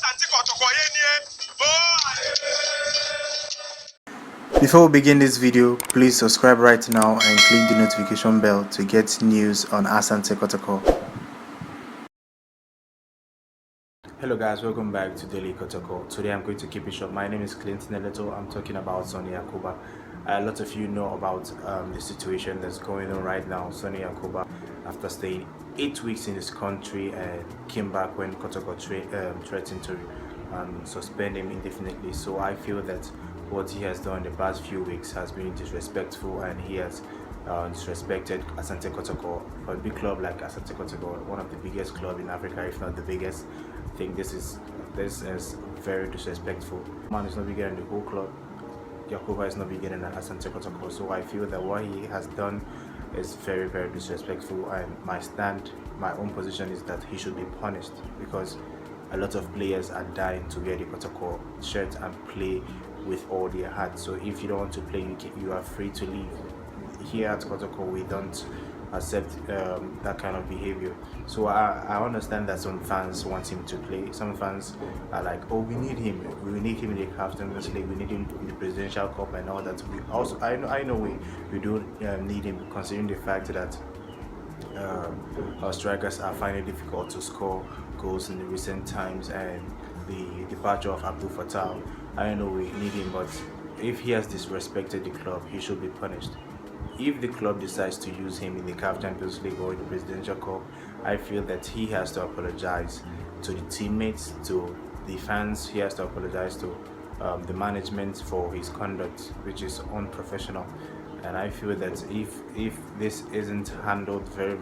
Asante Kotoko. Before we begin this video, please subscribe right now and click the notification bell to get news on Asante Kotoko. Hello guys, welcome back to Daily Kotoko. Today I'm going to keep it short. My name is Clinton Eleto. I'm talking about Sogne Yacouba. A lot of you know about the situation that's going on right now. Sogne Yacouba, after staying 8 weeks in this country, came back when Kotoko threatened to suspend him indefinitely. So I feel that what he has done in the past few weeks has been disrespectful, and he has disrespected Asante Kotoko. For a big club like Asante Kotoko, one of the biggest clubs in Africa, if not the biggest, I think this is very disrespectful. Man is not bigger than the whole club. Yacouba is not bigger than Asante Kotoko. So I feel that what he has done is very disrespectful, and my own position is that he should be punished, because a lot of players are dying to wear the Kotoko shirt and play with all their heart. So if you don't want to play, you are free to leave. Here at Kotoko, we don't accept that kind of behavior. So I understand that some fans want him to play. Some fans are like, oh, we need him in the CAF Champions League, we need him in the Presidential Cup and all that. We also, I know we do need him, considering the fact that our strikers are finding it difficult to score goals in the recent times, and the departure of Abdul Fattah. I know we need him, but if he has disrespected the club, he should be punished. If the club decides to use him in the CAF Champions League or in the Presidential Cup, I feel that he has to apologize to the teammates, to the fans. He has to apologize to the management for his conduct, which is unprofessional. And I feel that if this isn't handled very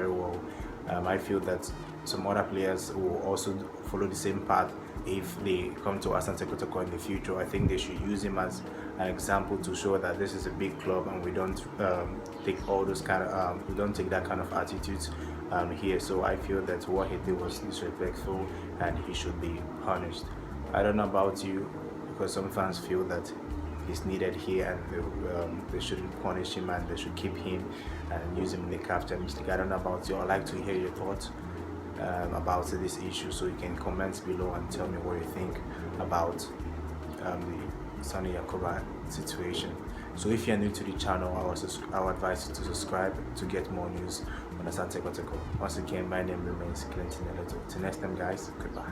well, I feel that some other players will also follow the same path if they come to Asante Kotoko in the future. I think they should use him as an example to show that this is a big club, and we don't take all those kind of we don't take that kind of attitudes here. So I feel that what he did was disrespectful, and he should be punished. I don't know about you, because some fans feel that he's needed here, and they shouldn't punish him, and they should keep him and use him in the CAF Champions League. I don't know about you. I'd like to hear your thoughts about this issue, so you can comment below and tell me what you think about the Sogne Yacouba situation. So if you're new to the channel, I would advise you to subscribe to get more news on Asante Kotoko. Once again, my name remains Clinton Eleto. Till next time guys, goodbye.